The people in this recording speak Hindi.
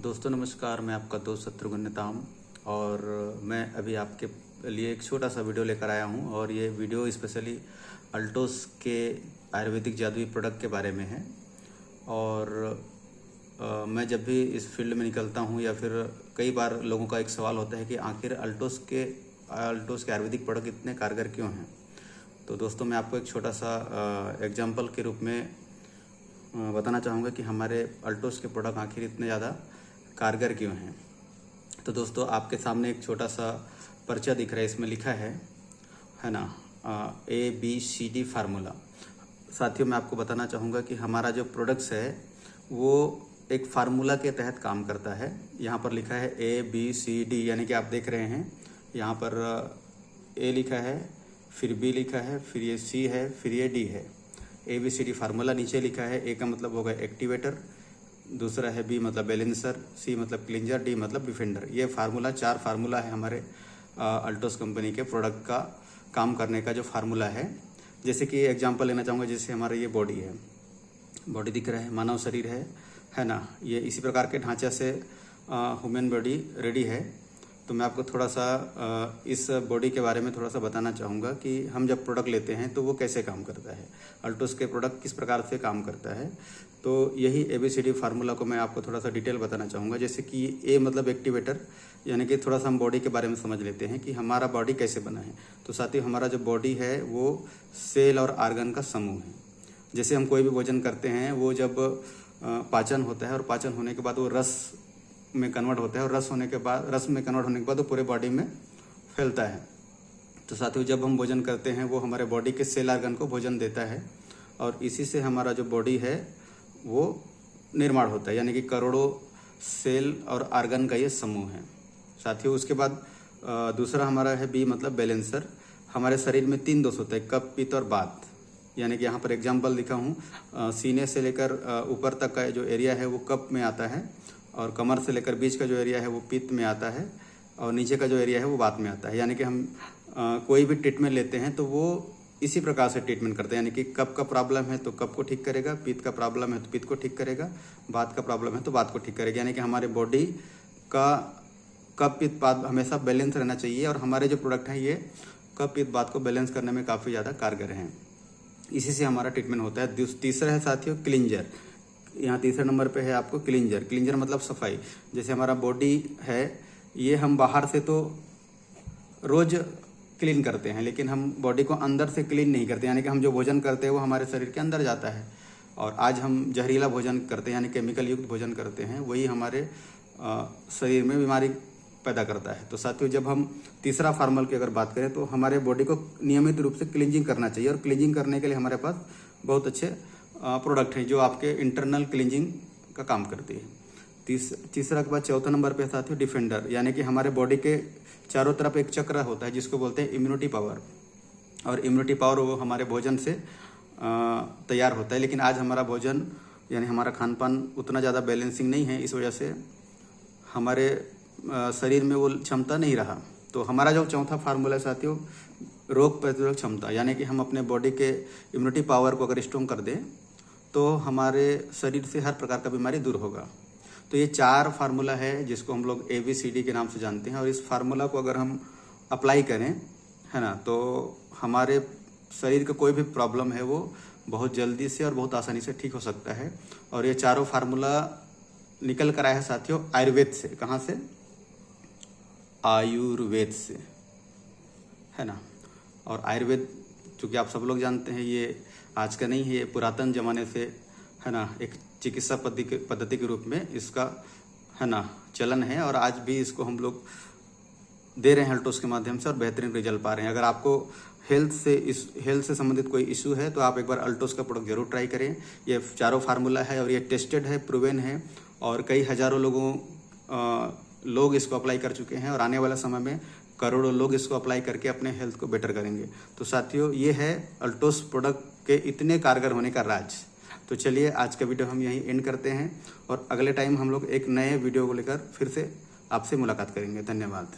दोस्तों नमस्कार, मैं आपका दोस्त शत्रुघ्न नेताम और मैं अभी आपके लिए एक छोटा सा वीडियो लेकर आया हूं और ये वीडियो स्पेशली अल्टोस के आयुर्वेदिक जादुई प्रोडक्ट के बारे में है। और मैं जब भी इस फील्ड में निकलता हूं या फिर कई बार लोगों का एक सवाल होता है कि आखिर अल्टोस के आयुर्वेदिक प्रोडक्ट इतने कारगर क्यों हैं। तो दोस्तों मैं आपको एक छोटा सा एग्जाम्पल के रूप में बताना चाहूँगा कि हमारे अल्टोस के प्रोडक्ट आखिर इतने ज़्यादा कारगर क्यों हैं। तो दोस्तों आपके सामने एक छोटा सा पर्चा दिख रहा है, इसमें लिखा है ना ABCD फार्मूला। साथियों मैं आपको बताना चाहूँगा कि हमारा जो प्रोडक्ट्स है वो एक फार्मूला के तहत काम करता है। यहाँ पर लिखा है ABCD, यानी कि आप देख रहे हैं यहाँ पर A लिखा है, फिर B लिखा है, फिर ये C है, फिर ये D है। ABCD फार्मूला नीचे लिखा है। A का मतलब होगा एक्टिवेटर, दूसरा है B मतलब बैलेंसर, C मतलब क्लिंजर, D मतलब डिफेंडर। ये फार्मूला 4 फार्मूला है हमारे अल्टोस कंपनी के प्रोडक्ट का काम करने का जो फार्मूला है। जैसे कि एग्जांपल लेना चाहूँगा, जैसे हमारा ये बॉडी है, बॉडी दिख रहा है, मानव शरीर है ना। ये इसी प्रकार के ढांचे से ह्यूमन बॉडी रेडी है। तो मैं आपको थोड़ा सा इस बॉडी के बारे में थोड़ा सा बताना चाहूँगा कि हम जब प्रोडक्ट लेते हैं तो वो कैसे काम करता है, अल्टोस के प्रोडक्ट किस प्रकार से काम करता है। तो यही ABCD फार्मूला को मैं आपको थोड़ा सा डिटेल बताना चाहूँगा। जैसे कि A मतलब एक्टिवेटर, यानी कि थोड़ा सा हम बॉडी के बारे में समझ लेते हैं कि हमारा बॉडी कैसे बना है। तो साथ ही हमारा जो बॉडी है वो सेल और आर्गन का समूह है। जैसे हम कोई भी भोजन करते हैं वो जब पाचन होता है और पाचन होने के बाद वो रस में कन्वर्ट होता है और रस में कन्वर्ट होने के बाद वो पूरे बॉडी में फैलता है। तो साथियों जब हम भोजन करते हैं वो हमारे बॉडी के सेल आर्गन को भोजन देता है और इसी से हमारा जो बॉडी है वो निर्माण होता है, यानी कि करोड़ों सेल और आर्गन का ये समूह है। साथियों उसके बाद दूसरा हमारा है B मतलब बैलेंसर। हमारे शरीर में 3 दोष होते हैं, कफ, पित्त और वात। यानी कि यहाँ पर एग्जाम्पल लिखा हूँ, सीने से लेकर ऊपर तक का जो एरिया है वो कफ में आता है और कमर से लेकर बीच का जो एरिया है वो पित्त में आता है और नीचे का जो एरिया है वो वात में आता है। यानी कि हम कोई भी ट्रीटमेंट लेते हैं तो वो इसी प्रकार से ट्रीटमेंट करते हैं। यानी कि कफ का प्रॉब्लम है तो कफ को ठीक करेगा, पित्त का प्रॉब्लम है तो पित्त को ठीक करेगा, वात का प्रॉब्लम है तो वात को ठीक करेगा। यानी कि हमारे बॉडी का कफ, पित्त, वात हमेशा बैलेंस रहना चाहिए और हमारे जो प्रोडक्ट हैं ये कफ, पित्त, वात को बैलेंस करने में काफ़ी ज़्यादा कारगर हैं। इसी से हमारा ट्रीटमेंट होता है। तीसरा है साथियों क्लिंजर। यहाँ तीसरे नंबर पे है आपको क्लिंजर। क्लिंजर मतलब सफाई। जैसे हमारा बॉडी है ये हम बाहर से तो रोज क्लीन करते हैं, लेकिन हम बॉडी को अंदर से क्लीन नहीं करते। यानी कि हम जो भोजन करते हैं वो हमारे शरीर के अंदर जाता है और आज हम जहरीला भोजन करते हैं, यानी केमिकल युक्त भोजन करते हैं, वही हमारे शरीर में बीमारी पैदा करता है। तो साथियों जब हम तीसरा फार्मूला की अगर बात करें तो हमारे बॉडी को नियमित रूप से क्लींजिंग करना चाहिए और क्लींजिंग करने के लिए हमारे पास बहुत अच्छे प्रोडक्ट हैं जो आपके इंटरनल क्लींजिंग का काम करती है। तीसरा के बाद चौथा नंबर पे साथियों डिफेंडर, यानी कि हमारे बॉडी के चारों तरफ एक चक्र होता है जिसको बोलते हैं इम्यूनिटी पावर। और इम्यूनिटी पावर वो हमारे भोजन से तैयार होता है, लेकिन आज हमारा भोजन यानी हमारा खान पान उतना ज़्यादा बैलेंसिंग नहीं है, इस वजह से हमारे शरीर में वो क्षमता नहीं रहा। तो हमारा जो चौथा फार्मूला है साथियों रोग प्रतिरोधक क्षमता, यानी कि हम अपने बॉडी के इम्यूनिटी पावर को अगर स्ट्रॉन्ग कर दें तो हमारे शरीर से हर प्रकार का बीमारी दूर होगा। तो ये 4 फार्मूला है जिसको हम लोग ABCD के नाम से जानते हैं और इस फार्मूला को अगर हम अप्लाई करें है ना तो हमारे शरीर का कोई भी प्रॉब्लम है वो बहुत जल्दी से और बहुत आसानी से ठीक हो सकता है। और ये चारों फार्मूला निकल कर आया है साथियों आयुर्वेद से। कहाँ से? आयुर्वेद से, है ना। और आयुर्वेद चूँकि आप सब लोग जानते हैं ये आज का नहीं है, ये पुरातन जमाने से है ना एक चिकित्सा पद्धति के रूप में इसका है ना चलन है और आज भी इसको हम लोग दे रहे हैं अल्टोस के माध्यम से और बेहतरीन रिजल्ट पा रहे हैं। अगर आपको हेल्थ से संबंधित कोई इशू है तो आप एक बार अल्टोस का प्रोडक्ट जरूर ट्राई करें। ये चारों फार्मूला है और ये टेस्टेड है, प्रूवन है और कई हजारों लोग इसको अप्लाई कर चुके हैं और आने वाला समय में करोड़ों लोग इसको अप्लाई करके अपने हेल्थ को बेटर करेंगे। तो साथियों ये है अल्टोस प्रोडक्ट के इतने कारगर होने का राज। तो चलिए आज का वीडियो हम यहीं एंड करते हैं और अगले टाइम हम लोग एक नए वीडियो को लेकर फिर से आपसे मुलाकात करेंगे। धन्यवाद।